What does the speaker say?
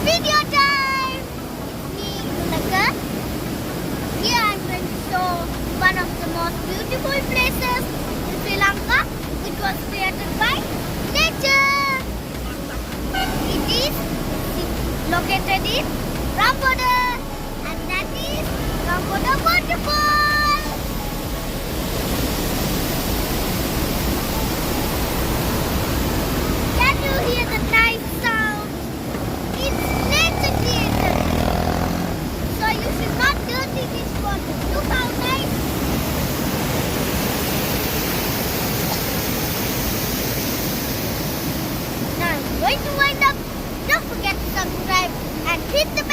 Video time! Me, Laka. Here I'm going to show one of the most beautiful places in Sri Lanka, which was created by nature. It is located in Ramboda, and that is Ramboda waterfall. Can you hear the nice sound? It's nature created. So you should not dirty this water. Look how nice. Now I'm going to wind up. Don't forget to subscribe and hit the bell.